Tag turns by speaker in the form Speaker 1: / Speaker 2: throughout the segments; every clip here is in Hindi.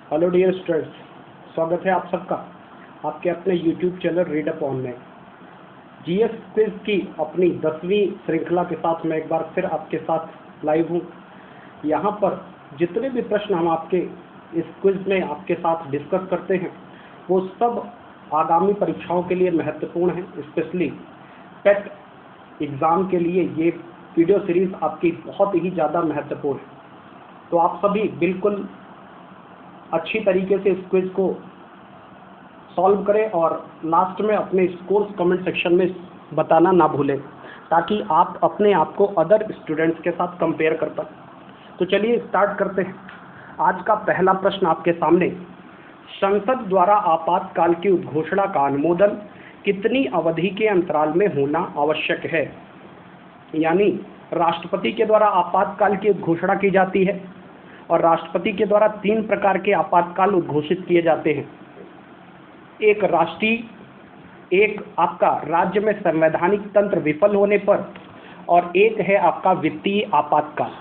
Speaker 1: हेलो डियर स्टूडेंट्स, स्वागत है आप सबका आपके अपने YouTube channel read up on में। जीएस क्विज की अपनी 10वीं श्रृंखला के साथ मैं एक बार फिर आपके साथ लाइव हूँ। यहाँ पर जितने भी प्रश्न हम आपके इस क्विज में आपके साथ डिस्कस करते हैं वो सब आगामी परीक्षाओं के लिए महत्वपूर्ण हैं। स्पेशली पेट एग्ज़ाम के लिए ये वीडियो सीरीज़ आपकी बहुत ही ज़्यादा महत्वपूर्ण है। तो आप सभी बिल्कुल अच्छी तरीके से इस क्विज को सॉल्व करें और लास्ट में अपने स्कोर्स कमेंट सेक्शन में बताना ना भूलें, ताकि आप अपने आप को अदर स्टूडेंट्स के साथ कंपेयर कर पाएं। तो चलिए स्टार्ट करते हैं। आज का पहला प्रश्न आपके सामने, संसद द्वारा आपातकाल की उद्घोषणा का अनुमोदन कितनी अवधि के अंतराल में होना आवश्यक है। यानी राष्ट्रपति के द्वारा आपातकाल की घोषणा की जाती है और राष्ट्रपति के द्वारा 3 प्रकार के आपातकाल उद्घोषित किए जाते हैं। एक राष्ट्रीय, एक आपका राज्य में संवैधानिक तंत्र विफल होने पर, और एक है आपका वित्तीय आपातकाल।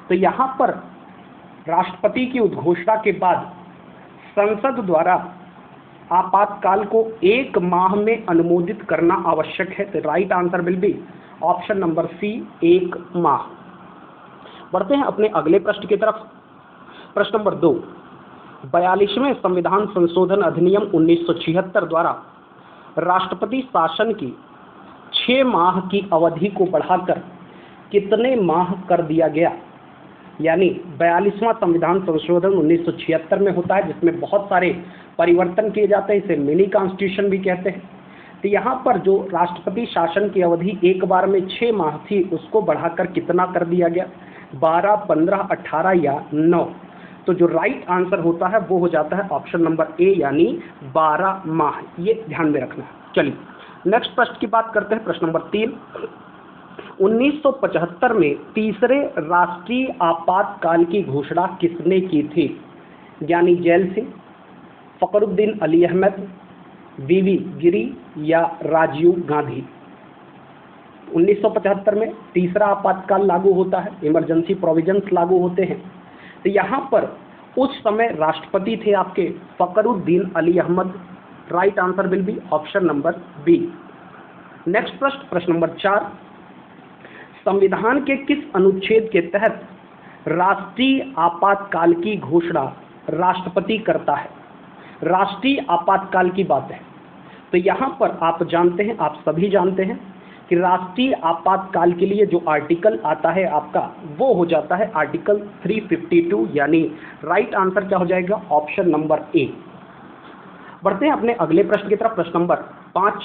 Speaker 1: तो यहाँ पर राष्ट्रपति की उद्घोषणा के बाद संसद द्वारा आपातकाल को 1 माह में अनुमोदित करना आवश्यक है। तो right answer will be option number C, 1 माह। बढ़ते हैं अपने अगले प्रश्न की तरफ। प्रश्न नंबर 2, 42वें संविधान संशोधन अधिनियम 1976 द्वारा राष्ट्रपति शासन की 6 माह की अवधि को बढ़ाकर कितने माह कर दिया गया। यानी 42वां संविधान संशोधन 1976 में होता है, जिसमें बहुत सारे परिवर्तन किए जाते हैं। इसे मिनी कॉन्स्टिट्यूशन भी कहते हैं। तो यहाँ पर जो राष्ट्रपति शासन की अवधि एक बार में 6 माह थी, उसको बढ़ाकर कितना कर दिया गया, 12, 15, 18 या 9। तो जो राइट आंसर होता है वो हो जाता है ऑप्शन नंबर ए, यानी 12 माह। ये ध्यान में रखना है। चलिए नेक्स्ट प्रश्न की बात करते हैं। प्रश्न नंबर 3, 1975 में तीसरे राष्ट्रीय आपातकाल की घोषणा किसने की थी। यानी जैल सिंह, फखरुद्दीन अली अहमद, वीवी गिरी या राजीव गांधी। 1975 में तीसरा आपातकाल लागू होता है, इमरजेंसी प्रोविजंस लागू होते हैं। तो यहाँ पर उस समय राष्ट्रपति थे आपके Fakhruddin Ali Ahmed. Right answer will be option number B. Next प्रश्न, प्रश्न नंबर 4, संविधान के किस अनुच्छेद के तहत राष्ट्रीय आपातकाल की घोषणा राष्ट्रपति करता है। राष्ट्रीय आपातकाल की बात है। तो यहाँ पर आप जानते हैं, आप सभी जानते हैं कि राष्ट्रीय आपातकाल के लिए जो आर्टिकल आता है आपका, वो हो जाता है आर्टिकल 352। यानी राइट आंसर क्या हो जाएगा, ऑप्शन नंबर ए। बढ़ते हैं अपने अगले प्रश्न की तरफ। प्रश्न नंबर 5,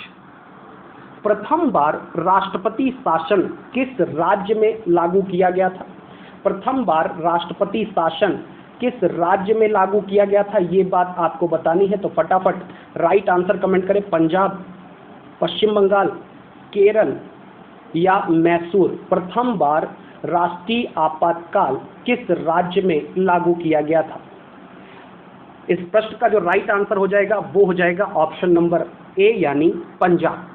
Speaker 1: प्रथम बार राष्ट्रपति शासन किस राज्य में लागू किया गया था। प्रथम बार राष्ट्रपति शासन किस राज्य में लागू किया गया था, ये बात आपको बतानी है। तो फटाफट राइट आंसर कमेंट करें। पंजाब, पश्चिम बंगाल, केरल या मैसूर। प्रथम बार राष्ट्रीय आपातकाल किस राज्य में लागू किया गया था। इस प्रश्न का जो राइट आंसर हो जाएगा वो हो जाएगा ऑप्शन नंबर ए, यानी पंजाब।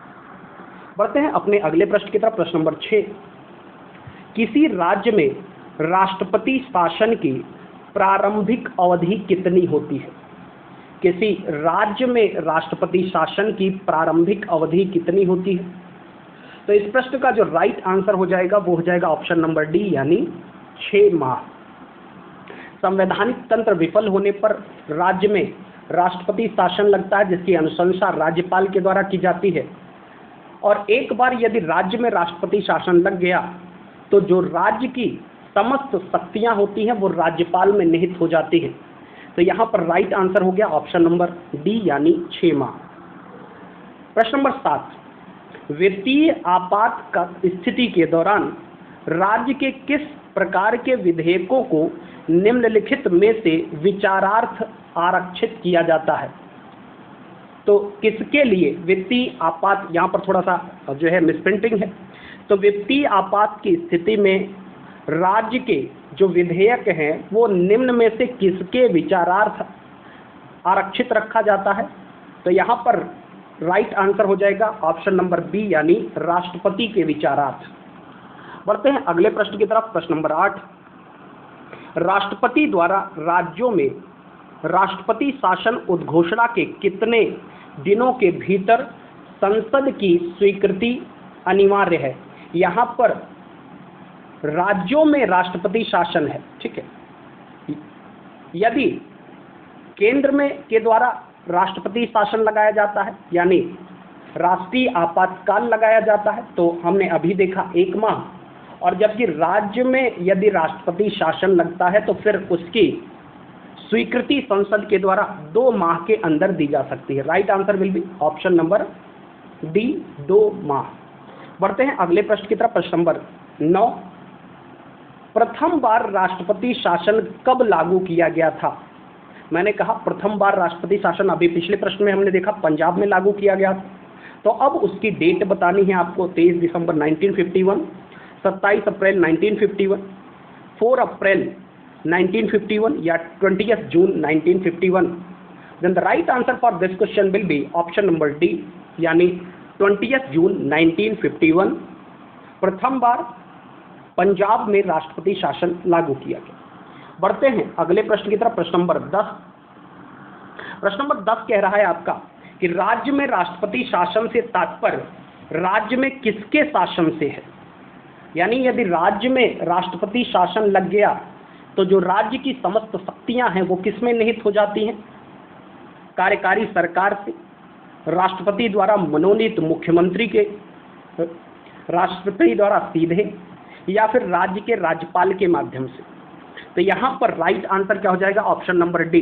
Speaker 1: बढ़ते हैं अपने अगले प्रश्न की तरफ। प्रश्न नंबर 6, किसी राज्य में राष्ट्रपति शासन की प्रारंभिक अवधि कितनी होती है। किसी राज्य में राष्ट्रपति शासन की प्रारंभिक अवधि कितनी होती है। तो इस प्रश्न का जो राइट आंसर हो जाएगा वो हो जाएगा ऑप्शन नंबर डी, यानी 6 माह। संवैधानिक तंत्र विफल होने पर राज्य में राष्ट्रपति शासन लगता है, जिसकी अनुशंसा राज्यपाल के द्वारा की जाती है। और एक बार यदि राज्य में राष्ट्रपति शासन लग गया तो जो राज्य की समस्त शक्तियां होती हैं वो राज्यपाल में निहित हो जाती हैं। तो यहाँ पर राइट आंसर हो गया ऑप्शन नंबर डी, यानी 6 माह। प्रश्न नंबर 7, वित्तीय आपात स्थिति के दौरान राज्य के किस प्रकार के विधेयकों को निम्नलिखित में से विचारार्थ आरक्षित किया जाता है। तो किसके लिए वित्तीय आपात, यहाँ पर थोड़ा सा जो है मिसप्रिंटिंग है। तो वित्तीय आपात की स्थिति में राज्य के जो विधेयक हैं वो निम्न में से किसके विचारार्थ आरक्षित रखा जाता है। तो यहाँ पर राइट आंसर हो जाएगा ऑप्शन नंबर बी, यानी राष्ट्रपति के विचारार्थ। बढ़ते हैं अगले प्रश्न की तरफ। प्रश्न नंबर 8, राष्ट्रपति द्वारा राज्यों में राष्ट्रपति शासन उद्घोषणा के कितने दिनों के भीतर संसद की स्वीकृति अनिवार्य है? यहाँ पर राज्यों में राष्ट्रपति शासन है, ठीक है। यदि केंद्र में के द्वारा राष्ट्रपति शासन लगाया जाता है यानी राष्ट्रीय आपातकाल लगाया जाता है तो हमने अभी देखा 1 माह, और जबकि राज्य में यदि राष्ट्रपति शासन लगता है तो फिर उसकी स्वीकृति संसद के द्वारा 2 माह के अंदर दी जा सकती है। Right answer will be option number D, 2 माह। बढ़ते हैं अगले प्रश्न की तरफ। प्रश्न नंबर 9, प्रथम बार राष्ट्रपति शासन कब लागू किया गया था? मैंने कहा प्रथम बार राष्ट्रपति शासन अभी पिछले प्रश्न में हमने देखा पंजाब में लागू किया गया था, तो अब उसकी डेट बतानी है आपको। 23 दिसंबर 1951, 27 अप्रैल 1951, 4 अप्रैल 1951 या 20 जून 1951। Then the right answer for this question will be option number D, यानी 20 जून 1951 प्रथम बार पंजाब में राष्ट्रपति शासन लागू किया गया। बढ़ते हैं अगले प्रश्न की तरफ। प्रश्न नंबर 10। प्रश्न नंबर 10 कह रहा है आपका कि राज्य में राष्ट्रपति शासन से तात्पर्य राज्य में किसके शासन से है? यानी यदि राज्य में राष्ट्रपति शासन लग गया तो जो राज्य की समस्त शक्तियां हैं वो किस में निहित हो जाती हैं? कार्यकारी सरकार से, राष्ट्रपति द्वारा मनोनीत मुख्यमंत्री के, राष्ट्रपति द्वारा सीधे, या फिर राज्य के राज्यपाल के माध्यम से। तो यहाँ पर राइट आंसर क्या हो जाएगा? Option number D.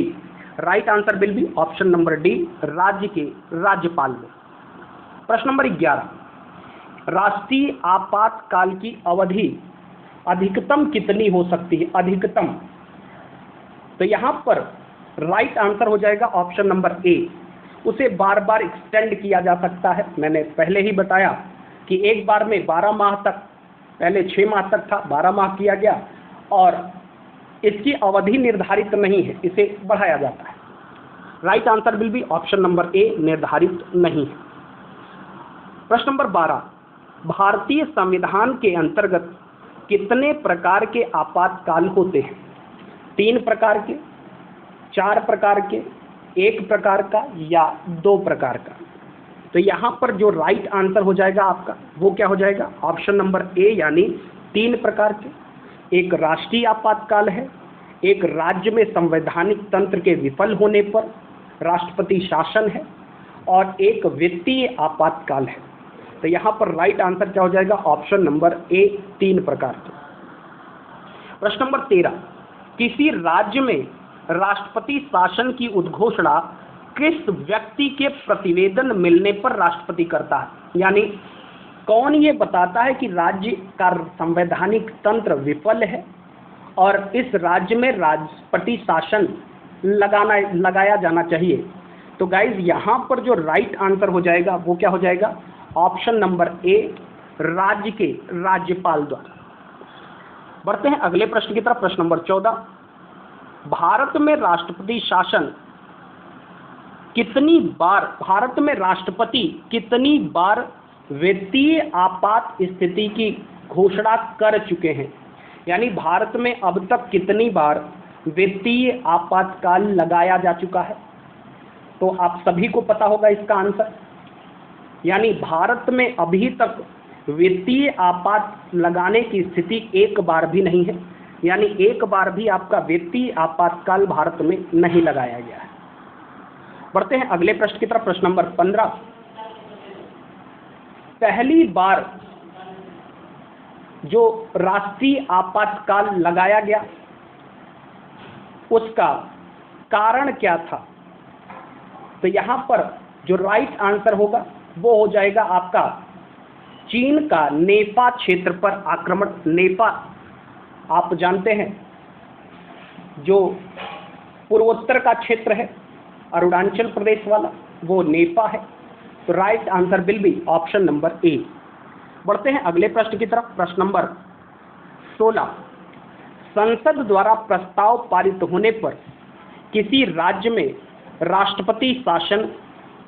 Speaker 1: Right answer will be option number D, राज्य के राज्यपाल में। प्रश्न नंबर 11, राष्ट्रीय आपातकाल की अवधि अधिकतम कितनी हो सकती है? अधिकतम, तो यहाँ पर राइट आंसर हो जाएगा ऑप्शन नंबर ए, उसे बार बार एक्सटेंड किया जा सकता है। मैंने पहले ही बताया कि एक बार में 12 माह तक, पहले 6 माह तक था, 12 माह किया गया, और इसकी अवधि निर्धारित नहीं है, इसे बढ़ाया जाता है। Right answer will be option number A, निर्धारित नहीं है। प्रश्न नंबर 12, भारतीय संविधान के अंतर्गत कितने प्रकार के आपातकाल होते हैं? 3 प्रकार के, 4 प्रकार के, 1 प्रकार का या 2 प्रकार का? तो यहाँ पर जो राइट आंसर हो जाएगा आपका वो क्या हो जाएगा? ऑप्शन नंबर ए, यानी 3 प्रकार के। एक राष्ट्रीय आपातकाल है, एक राज्य में संवैधानिक तंत्र के विफल होने पर राष्ट्रपति शासन है, और एक वित्तीय आपातकाल है। तो यहाँ पर राइट आंसर क्या हो जाएगा? ऑप्शन नंबर ए, 3 प्रकार के। प्रश्न नंबर 13, किसी राज्य में राष्ट्रपति शासन की उद्घोषणा किस व्यक्ति के प्रतिवेदन मिलने पर राष्ट्रपति करता है? यानी कौन ये बताता है कि राज्य का संवैधानिक तंत्र विफल है और इस राज्य में राष्ट्रपति शासन लगाया जाना चाहिए? तो गाइज यहाँ पर जो राइट आंसर हो जाएगा वो क्या हो जाएगा? ऑप्शन नंबर ए, राज्य के राज्यपाल द्वारा। बढ़ते हैं अगले प्रश्न की तरफ। प्रश्न नंबर 14, भारत में राष्ट्रपति शासन कितनी बार, भारत में राष्ट्रपति कितनी बार वित्तीय आपात स्थिति की घोषणा कर चुके हैं? यानी भारत में अब तक कितनी बार वित्तीय आपातकाल लगाया जा चुका है? तो आप सभी को पता होगा इसका आंसर। यानी भारत में अभी तक वित्तीय आपात लगाने की स्थिति एक बार भी नहीं है, यानी एक बार भी आपका वित्तीय आपातकाल भारत में नहीं लगाया गया है। बढ़ते हैं अगले प्रश्न की तरफ। प्रश्न नंबर 15, पहली बार जो राष्ट्रीय आपातकाल लगाया गया उसका कारण क्या था? तो यहां पर जो राइट आंसर होगा वो हो जाएगा आपका चीन का नेपा क्षेत्र पर आक्रमण। नेपा आप जानते हैं जो पूर्वोत्तर का क्षेत्र है, अरुणाचल प्रदेश वाला, वो नेपा है। तो right answer will be option number A. बढ़ते हैं अगले प्रश्न की तरफ। प्रश्न नंबर 16, संसद द्वारा प्रस्ताव पारित होने पर किसी राज्य में राष्ट्रपति शासन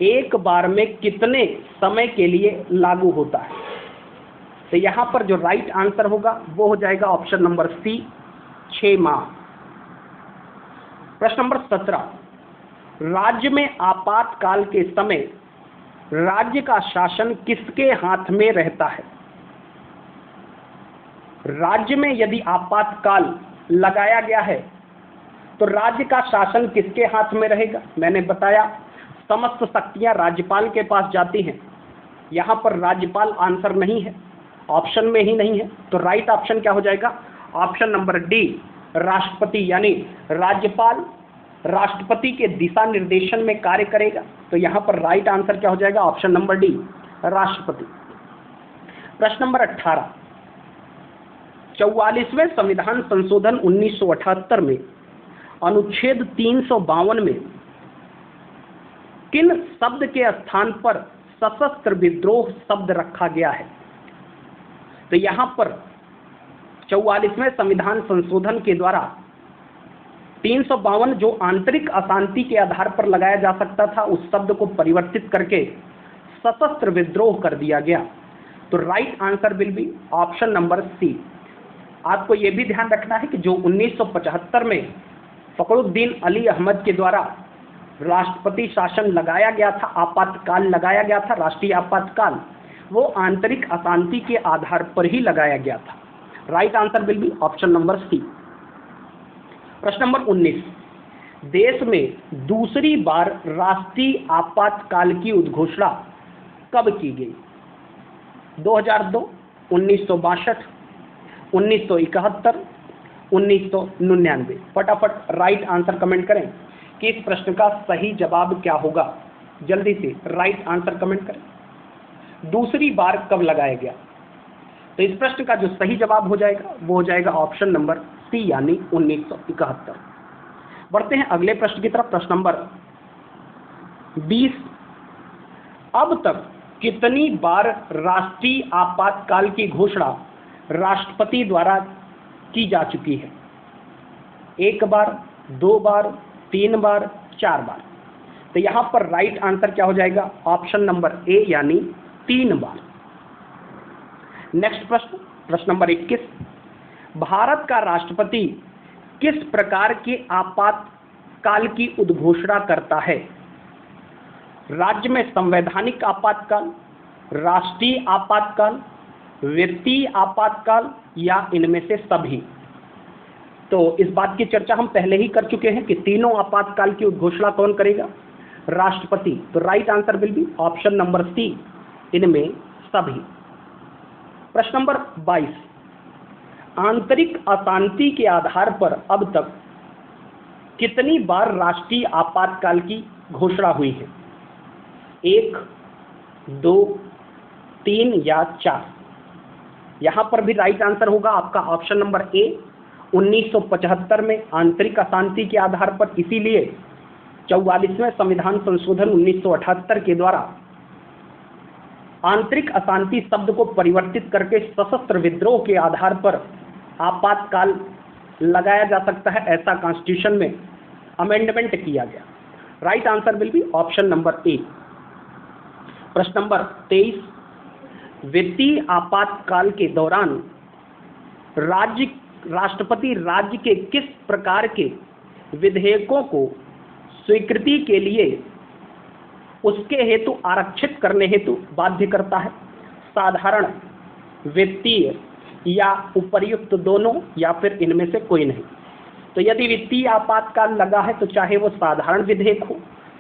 Speaker 1: एक बार में कितने समय के लिए लागू होता है? तो यहाँ पर जो राइट आंसर होगा वो हो जाएगा ऑप्शन नंबर सी, 6 माह। प्रश्न नंबर 17, राज्य में आपातकाल के समय राज्य का शासन किसके हाथ में रहता है? राज्य में यदि आपातकाल लगाया गया है तो राज्य का शासन किसके हाथ में रहेगा? मैंने बताया समस्त शक्तियां राज्यपाल के पास जाती हैं। यहां पर राज्यपाल आंसर नहीं है, ऑप्शन में ही नहीं है, तो राइट ऑप्शन क्या हो जाएगा? ऑप्शन नंबर डी, राष्ट्रपति। यानी राज्यपाल राष्ट्रपति के दिशा निर्देशन में कार्य करेगा। तो यहां पर राइट आंसर क्या हो जाएगा? ऑप्शन नंबर डी, राष्ट्रपति। प्रश्न नंबर 18, 44वें संविधान संशोधन 1978 में अनुच्छेद 352 में किन शब्द के स्थान पर सशस्त्र विद्रोह शब्द रखा गया है? तो यहां पर 44वें संविधान संशोधन के द्वारा 352 जो आंतरिक अशांति के आधार पर लगाया जा सकता था, उस शब्द को परिवर्तित करके सशस्त्र विद्रोह कर दिया गया। तो right answer will be option number C. आपको यह भी ध्यान रखना है कि जो 1975 में फखरुद्दीन अली अहमद के द्वारा राष्ट्रपति शासन लगाया गया था, आपातकाल लगाया गया था, राष्ट्रीय आपातकाल, वो आंतरिक अशांति के आधार पर ही लगाया गया था। Right answer will be option number C. प्रश्न नंबर 19, देश में दूसरी बार राष्ट्रीय आपातकाल की उद्घोषणा कब की गई? 2002, 1962, 1971, 1999। फटाफट राइट आंसर कमेंट करें कि इस प्रश्न का सही जवाब क्या होगा। जल्दी से राइट आंसर कमेंट करें, दूसरी बार कब लगाया गया? तो इस प्रश्न का जो सही जवाब हो जाएगा वो हो जाएगा ऑप्शन नंबर सी, यानी 1971। बढ़ते हैं अगले प्रश्न की तरफ। प्रश्न नंबर 20, अब तक कितनी बार राष्ट्रीय आपातकाल की घोषणा राष्ट्रपति द्वारा की जा चुकी है? 1 बार, 2 बार, 3 बार, 4 बार। तो यहां पर राइट आंसर क्या हो जाएगा? ऑप्शन नंबर ए, यानी 3 बार। नेक्स्ट प्रश्न, प्रश्न नंबर 21, भारत का राष्ट्रपति किस प्रकार के आपातकाल की उद्घोषणा करता है? राज्य में संवैधानिक आपातकाल, राष्ट्रीय आपातकाल, वित्तीय आपातकाल, या इनमें से सभी? तो इस बात की चर्चा हम पहले ही कर चुके हैं कि तीनों आपातकाल की उद्घोषणा कौन करेगा? राष्ट्रपति। तो right answer will be option number C, इनमें सभी। प्रश्न नंबर 22, आंतरिक अशांति के आधार पर अब तक कितनी बार राष्ट्रीय आपातकाल की घोषणा हुई है? 1, 2, 3 या 4? यहां पर भी राइट आंसर होगा आपका ऑप्शन नंबर ए, 1975 में आंतरिक अशांति के आधार पर, इसीलिए 44वें संविधान संशोधन 1978 के द्वारा आंतरिक अशांति शब्द को परिवर्तित करके सशस्त्र विद्रोह के आधार पर आपातकाल लगाया जा सकता है, ऐसा कॉन्स्टिट्यूशन में अमेंडमेंट किया गया। Right answer will be option number A. प्रश्न नंबर 23, वित्तीय आपातकाल के दौरान राष्ट्रपति राज्य के किस प्रकार के विधेयकों को स्वीकृति के लिए उसके हेतु आरक्षित करने हेतु बाध्य करता है? साधारण, वित्तीय या उपर्युक्त दोनों, या फिर इनमें से कोई नहीं? तो यदि वित्तीय आपातकाल लगा है तो चाहे वो साधारण विधेयक हो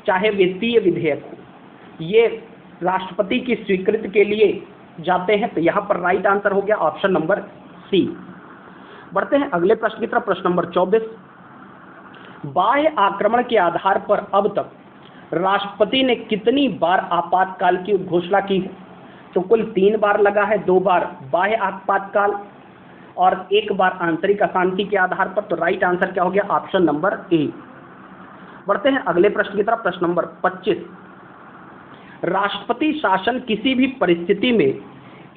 Speaker 1: चाहे वित्तीय विधेयक हो, ये राष्ट्रपति की स्वीकृति के लिए जाते हैं। तो यहाँ पर राइट आंसर हो गया ऑप्शन नंबर सी। बढ़ते हैं अगले प्रश्न की तरफ। प्रश्न नंबर 24, बाह्य आक्रमण के आधार पर अब तक राष्ट्रपति ने कितनी बार आपातकाल की घोषणा की है? तो कुल 3 बार लगा है, 2 बार बाह्य आपातकाल और 1 बार आंतरिक अशांति के आधार पर। तो राइट आंसर क्या हो गया? Option number A. बढ़ते हैं अगले प्रश्न की तरफ। प्रश्न नंबर 25, राष्ट्रपति शासन किसी भी परिस्थिति में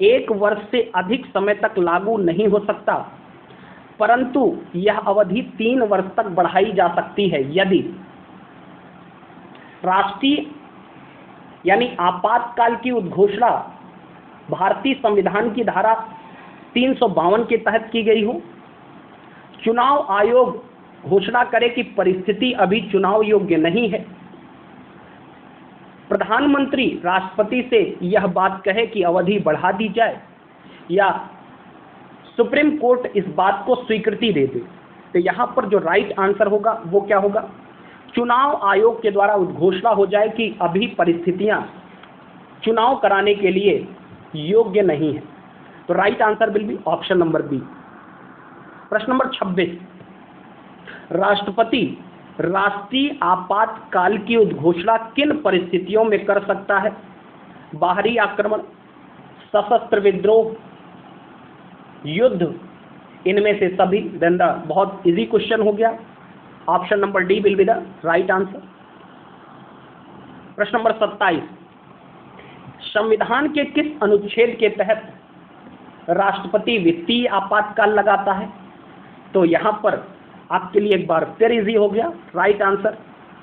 Speaker 1: 1 वर्ष से अधिक समय तक लागू नहीं हो सकता, परंतु यह अवधि 3 वर्ष तक बढ़ाई जा सकती है यदि राष्ट्रीय यानी आपातकाल की उद्घोषणा भारतीय संविधान की धारा 352 के तहत की गई हो, चुनाव आयोग घोषणा करे कि परिस्थिति अभी चुनाव योग्य नहीं है, प्रधानमंत्री राष्ट्रपति से यह बात कहे कि अवधि बढ़ा दी जाए, या सुप्रीम कोर्ट इस बात को स्वीकृति दे दे। तो यहाँ पर जो राइट आंसर होगा वो क्या होगा, चुनाव आयोग के द्वारा घोषणा हो जाए कि अभी परिस्थितियां चुनाव कराने के लिए योग्य नहीं है। तो right answer will be option number B. प्रश्न नंबर 26, राष्ट्रपति राष्ट्रीय आपातकाल की उद्घोषणा किन परिस्थितियों में कर सकता है? बाहरी आक्रमण, सशस्त्र विद्रोह, युद्ध, इनमें से सभी। देन द बहुत इजी क्वेश्चन हो गया, option number D will be the right answer. प्रश्न नंबर 27, संविधान के किस अनुच्छेद के तहत राष्ट्रपति वित्तीय आपातकाल लगाता है? तो यहां पर आपके लिए एक बार फिर इजी हो गया, राइट आंसर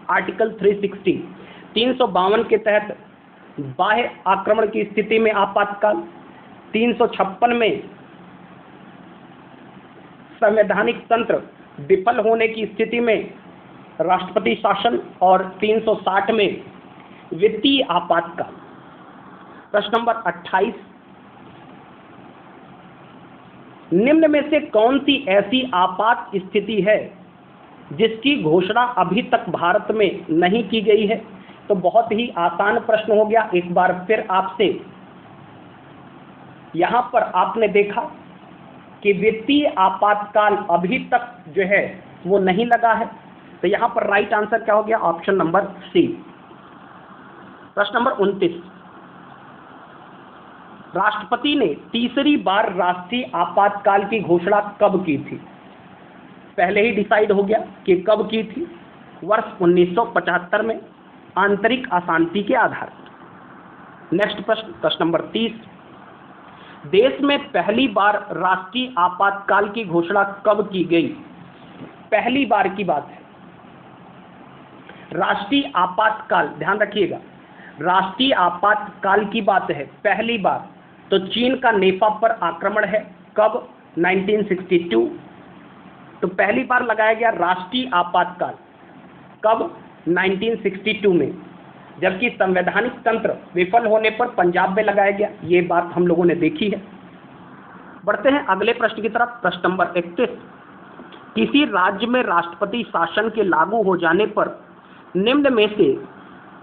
Speaker 1: आर्टिकल 360, 352 के तहत बाह्य आक्रमण की स्थिति में आपातकाल, 356 में संवैधानिक तंत्र विफल होने की स्थिति में राष्ट्रपति शासन, और 360 में वित्तीय आपातकाल। प्रश्न नंबर 28, निम्न में से कौन सी ऐसी आपात स्थिति है जिसकी घोषणा अभी तक भारत में नहीं की गई है? तो बहुत ही आसान प्रश्न हो गया। एक बार फिर आपसे, यहां पर आपने देखा कि वित्तीय आपातकाल अभी तक जो है वो नहीं लगा है, तो यहां पर राइट आंसर क्या हो गया, ऑप्शन नंबर सी। प्रश्न नंबर 29, राष्ट्रपति ने तीसरी बार राष्ट्रीय आपातकाल की घोषणा कब की थी? पहले ही डिसाइड हो गया कि कब की थी, वर्ष 1975 में, आंतरिक अशांति के आधार पर। नेक्स्ट प्रश्न, प्रश्न नंबर 30, देश में पहली बार राष्ट्रीय आपातकाल की घोषणा कब की गई? पहली बार की बात है। राष्ट्रीय आपातकाल, ध्यान रखिएगा, राष्ट्रीय आपातकाल की बात है पहली बार। तो चीन का नेपाल पर आक्रमण है, कब? 1962। तो पहली बार लगाया गया राष्ट्रीय आपातकाल कब? 1962 में। जबकि संवैधानिक तंत्र विफल होने पर पंजाब में लगाया गया, ये बात हम लोगों ने देखी है। बढ़ते हैं अगले प्रश्न की तरफ। प्रश्न नंबर 31, किसी राज्य में राष्ट्रपति शासन के लागू हो जाने पर निम्न में से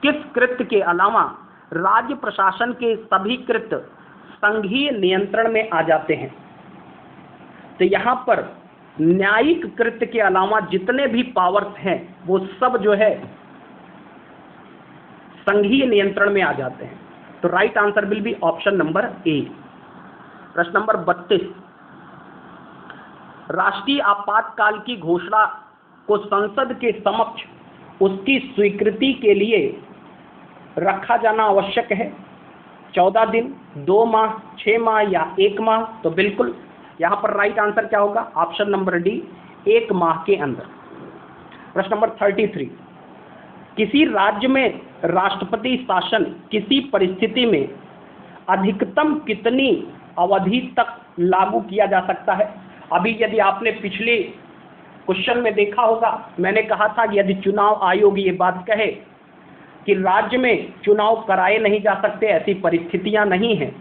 Speaker 1: किस कृत्य के अलावा राज्य प्रशासन के सभी कृत्य संघीय नियंत्रण में आ जाते हैं? तो यहां पर न्यायिक कृत्य के अलावा जितने भी पावर्स हैं वो सब जो है संघीय नियंत्रण में आ जाते हैं। तो right answer will be option number A. प्रश्न नंबर 32, राष्ट्रीय आपातकाल की घोषणा को संसद के समक्ष उसकी स्वीकृति के लिए रखा जाना आवश्यक है? 14 दिन, 2 माह, 6 माह या 1 माह? तो बिल्कुल यहां पर राइट आंसर क्या होगा, ऑप्शन नंबर डी, 1 माह के अंदर। प्रश्न नंबर 33, किसी राज्य में राष्ट्रपति शासन किसी परिस्थिति में अधिकतम कितनी अवधि तक लागू किया जा सकता है? अभी यदि आपने पिछले क्वेश्चन में देखा होगा, मैंने कहा था कि यदि चुनाव आयोग ये बात कहे कि राज्य में चुनाव कराए नहीं जा सकते, ऐसी परिस्थितियां नहीं हैं,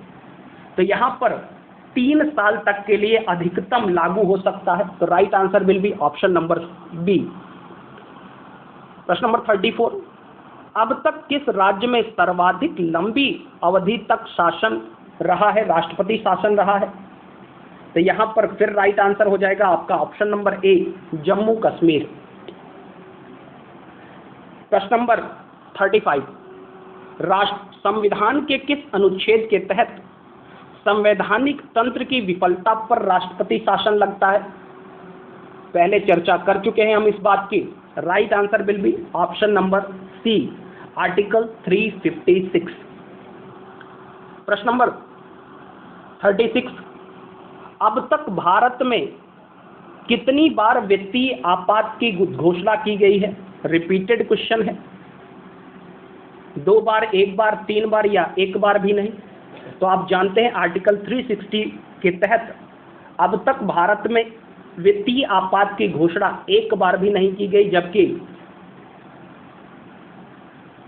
Speaker 1: तो यहां पर 3 साल तक के लिए अधिकतम लागू हो सकता है। तो right answer will be option number B. प्रश्न नंबर 34, अब तक किस राज्य में सर्वाधिक लंबी अवधि तक शासन रहा है, राष्ट्रपति शासन रहा है? तो यहां पर फिर राइट आंसर हो जाएगा आपका option number A, Jammu Kashmir. प्रश्न नंबर 35, संविधान के किस अनुच्छेद के तहत संवैधानिक तंत्र की विफलता पर राष्ट्रपति शासन लगता है? पहले चर्चा कर चुके हैं हम इस बात की। Right answer will be option number C, article 356। प्रश्न नंबर 36, अब तक भारत में कितनी बार वित्तीय आपात की घोषणा की गई है? रिपीटेड क्वेश्चन है, 2 बार, 1 बार, 3 बार या 1 बार भी नहीं? तो आप जानते हैं आर्टिकल 360 के तहत अब तक भारत में वित्तीय आपात की घोषणा एक बार भी नहीं की गई, जबकि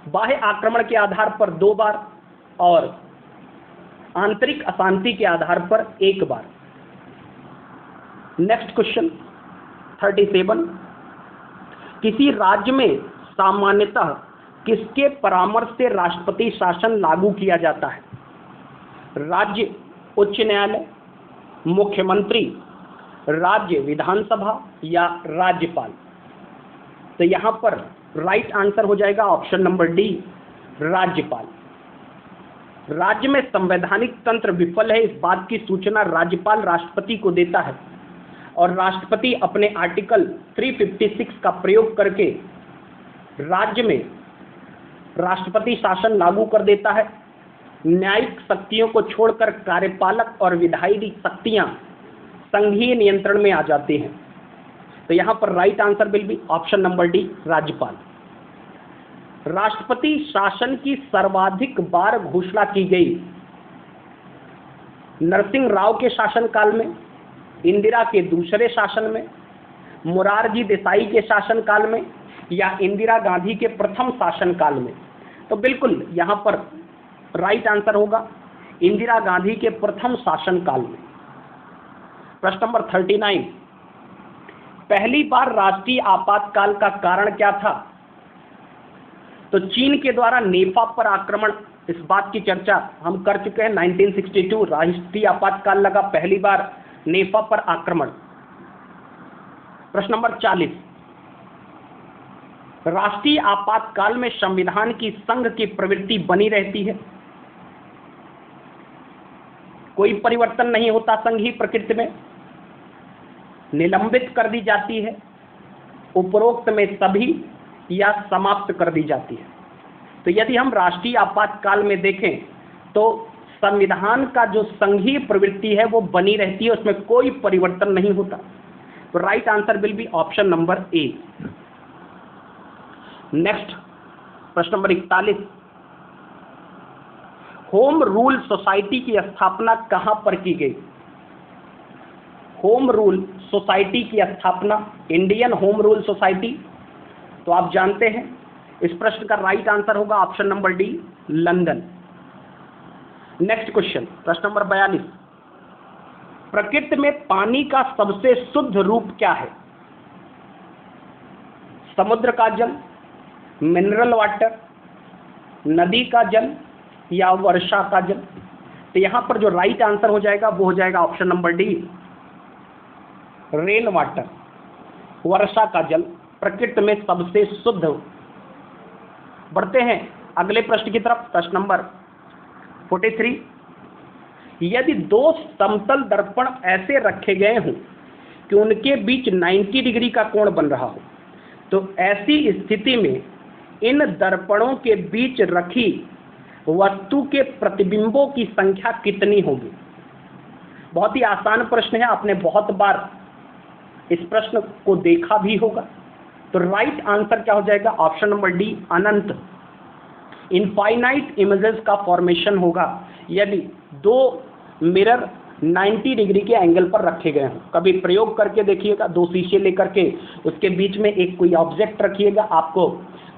Speaker 1: बाह्य आक्रमण के आधार पर 2 बार और आंतरिक अशांति के आधार पर 1 बार। नेक्स्ट क्वेश्चन 37, किसी राज्य में सामान्यतः किसके परामर्श से राष्ट्रपति शासन लागू किया जाता है? राज्य उच्च न्यायालय, मुख्यमंत्री, राज्य विधानसभा या राज्यपाल? तो यहां पर राइट आंसर हो जाएगा ऑप्शन नंबर डी, राज्यपाल। राज्य में संवैधानिक तंत्र विफल है, इस बात की सूचना राज्यपाल राष्ट्रपति को देता है और राष्ट्रपति अपने आर्टिकल 356 का प्रयोग करके राज्य में राष्ट्रपति शासन लागू कर देता है। न्यायिक शक्तियों को छोड़कर कार्यपालक और विधायी शक्तियां संघीय नियंत्रण में आ जाती हैं। तो यहां पर right answer will be option number D, राज्यपाल। राष्ट्रपति शासन की सर्वाधिक बार घोषणा की गई, नरसिंह राव के शासनकाल में, इंदिरा के दूसरे शासन में, मोरारजी देसाई के शासनकाल में या इंदिरा गांधी के प्रथम शासनकाल में? तो बिल्कुल यहां पर राइट आंसर होगा इंदिरा गांधी के प्रथम शासनकाल में। प्रश्न नंबर 39, पहली बार राष्ट्रीय आपातकाल का कारण क्या था? तो चीन के द्वारा नेपाल पर आक्रमण, इस बात की चर्चा हम कर चुके हैं। 1962 राष्ट्रीय आपातकाल लगा, पहली बार नेपाल पर आक्रमण। प्रश्न नंबर 40, राष्ट्रीय आपातकाल में संविधान की संघ की प्रवृत्ति बनी रहती है, कोई परिवर्तन नहीं होता, संघीय प्रकृति में निलंबित कर दी जाती है, उपरोक्त में सभी या समाप्त कर दी जाती है। तो यदि हम राष्ट्रीय आपातकाल में देखें तो संविधान का जो संघीय प्रवृत्ति है वो बनी रहती है, उसमें कोई परिवर्तन नहीं होता। तो right answer will be option number A. Next प्रश्न नंबर 41, होम रूल सोसाइटी की स्थापना कहां पर की गई? होम रूल सोसाइटी की स्थापना, इंडियन होम रूल सोसाइटी, तो आप जानते हैं इस प्रश्न का राइट आंसर होगा option number D, London. Next question प्रश्न नंबर 42, प्रकृति में पानी का सबसे शुद्ध रूप क्या है? समुद्र का जल, मिनरल वाटर, नदी का जल या वर्षा का जल? तो यहां पर जो राइट आंसर हो जाएगा वो हो जाएगा option number D, rain water, वर्षा का जल प्रकृति में सबसे शुद्ध। बढ़ते हैं अगले प्रश्न की तरफ। प्रश्न नंबर 43, यदि 2 समतल दर्पण ऐसे रखे गए हों कि उनके बीच 90 डिग्री का कोण बन रहा हो, तो ऐसी स्थिति में इन दर्पणों के बीच रखी वस्तु के प्रतिबिंबों की संख्या कितनी होगी? बहुत ही आसान प्रश्न है, आपने बहुत बार इस प्रश्न को देखा भी होगा। तो राइट आंसर क्या हो जाएगा ऑप्शन नंबर डी, अनंत। इनफाइनाइट इमेजेस का फॉर्मेशन होगा यदि 2 मिरर 90 डिग्री के एंगल पर रखे गए हों। कभी प्रयोग करके देखिएगा, 2 शीशे लेकर के उसके बीच में एक कोई ऑब्जेक्ट रखिएगा, आपको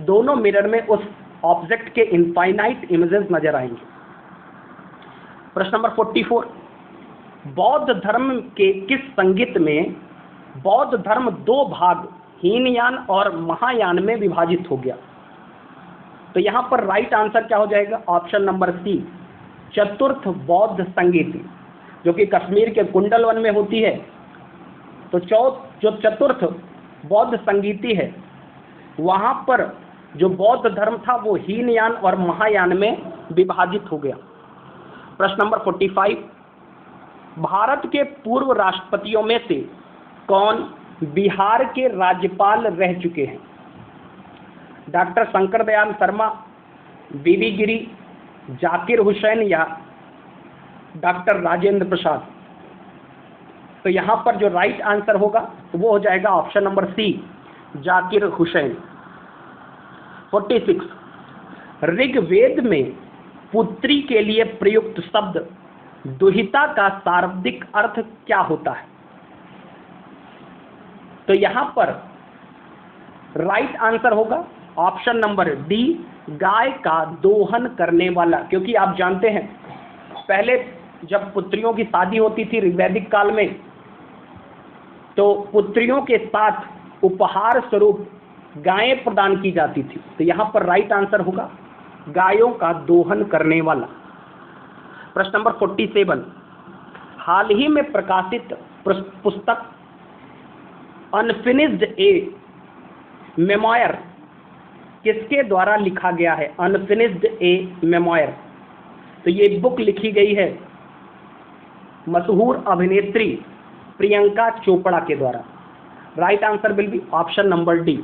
Speaker 1: दोनों मिरर में उस ऑब्जेक्ट के इनफाइनाइट इमेजेस नजर आएंगे। प्रश्न नंबर 44, बौद्ध धर्म के किस संगीत में बौद्ध धर्म 2 भाग हीनयान और महायान में विभाजित हो गया? तो यहां पर राइट आंसर क्या हो जाएगा ऑप्शन नंबर सी, चतुर्थ बौद्ध संगीति, जो कि कश्मीर के कुंडल वन में होती है। तो जो चतुर्थ बौद्ध संगीति है वहां पर जो बौद्ध धर्म था वो हीनयान और महायान में विभाजित हो गया। प्रश्न नंबर 45, भारत के पूर्व राष्ट्रपतियों में से कौन बिहार के राज्यपाल रह चुके हैं? डॉक्टर शंकर दयाल शर्मा, बीबी गिरी, जाकिर हुसैन या डॉक्टर राजेंद्र प्रसाद? तो यहां पर जो राइट आंसर होगा वो हो जाएगा option number C, Zakir Hussain. 46, Rigveda में पुत्री के लिए प्रयुक्त शब्द दुहिता का शाब्दिक अर्थ क्या होता है? तो यहां पर राइट आंसर होगा ऑप्शन नंबर डी, गाय का दोहन करने वाला। क्योंकि आप जानते हैं पहले जब पुत्रियों की शादी होती थी ऋग्वैदिक काल में, तो पुत्रियों के साथ उपहार स्वरूप गायें प्रदान की जाती थी। तो यहां पर राइट आंसर होगा गायों का दोहन करने वाला। प्रश्न नंबर 47, हाल ही में प्रकाशित पुस्तक अनफिनिश्ड ए मेमोयर किसके द्वारा लिखा गया है? अनफिनिश्ड ए मेमोयर, तो ये बुक लिखी गई है मशहूर अभिनेत्री प्रियंका चोपड़ा के द्वारा। Right answer will be option number D.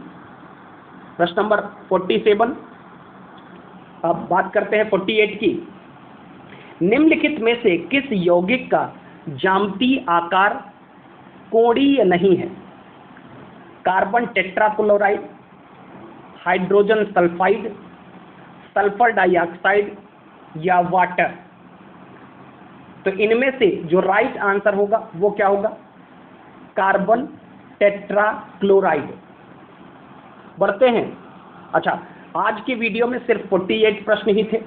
Speaker 1: प्रश्न नंबर 47, अब बात करते हैं 48 की। निम्नलिखित में से किस यौगिक का ज्यामितीय आकार कोणीय नहीं है? Carbon tetrachloride, hydrogen sulphide, sulphur dioxide या वाटर। तो इनमें से जो राइट आंसर होगा वो क्या होगा? Carbon tetrachloride. बढ़ते हैं। अच्छा, आज की वीडियो में सिर्फ 48 प्रश्न ही थे।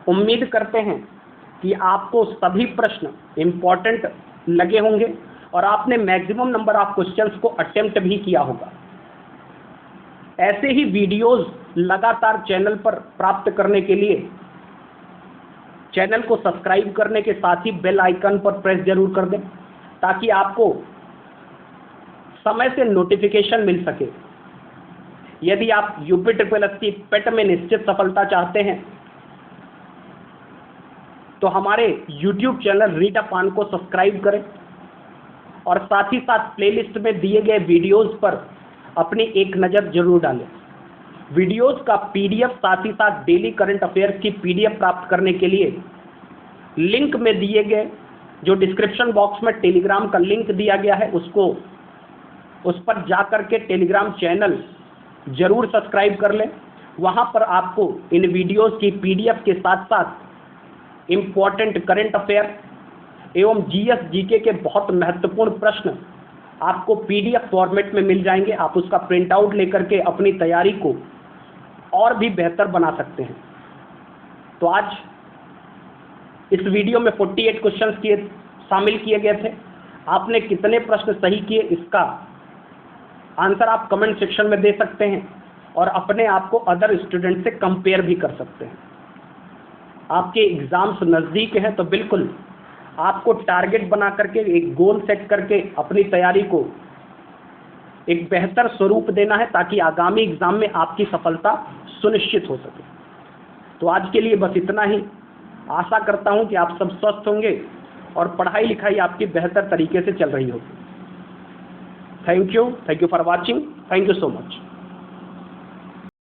Speaker 1: उम्मीद करते हैं कि आपको सभी प्रश्न इंपॉर्टेंट लगे होंगे और आपने मैक्सिमम नंबर ऑफ क्वेश्चंस को अटेम्प्ट भी किया होगा। ऐसे ही वीडियोस लगातार चैनल पर प्राप्त करने के लिए चैनल को सब्सक्राइब करने के साथ ही बेल आइकन पर प्रेस जरूर कर दें, ताकि आपको समय से नोटिफिकेशन मिल सके। यदि आप UPSSC पेट में निश्चित सफलता चाहते हैं तो हमारे YouTube channel read up on को सब्सक्राइब करें और साथ ही साथ प्लेलिस्ट में दिए गए वीडियोस पर अपनी एक नज़र जरूर डालें। वीडियोस का PDF साथ ही साथ डेली करंट अफेयर्स की PDF प्राप्त करने के लिए लिंक में दिए गए जो डिस्क्रिप्शन बॉक्स में टेलीग्राम का लिंक दिया गया है उस पर जाकर के टेलीग्राम चैनल जरूर सब्सक्राइब कर लें। वहां पर आपको इन वीडियोस की PDF के साथ साथ इम्पॉर्टेंट करंट अफेयर एवं GS GK के बहुत महत्वपूर्ण प्रश्न आपको PDF फॉर्मेट में मिल जाएंगे। आप उसका प्रिंट आउट लेकर के अपनी तैयारी को और भी बेहतर बना सकते हैं। तो आज इस वीडियो में 48 क्वेश्चंस शामिल किए गए थे। आपने कितने प्रश्न सही किए इसका आंसर आप कमेंट सेक्शन में दे सकते हैं और अपने आप को अदर स्टूडेंट से कंपेयर भी कर सकते हैं। आपके एग्जाम्स नज़दीक हैं तो बिल्कुल आपको टारगेट बना करके एक गोल सेट करके अपनी तैयारी को एक बेहतर स्वरूप देना है, ताकि आगामी एग्जाम में आपकी सफलता सुनिश्चित हो सके। तो आज के लिए बस इतना ही। आशा करता हूं कि आप सब स्वस्थ होंगे और पढ़ाई लिखाई आपकी बेहतर तरीके से चल रही होगी। Thank you for watching. Thank you so much.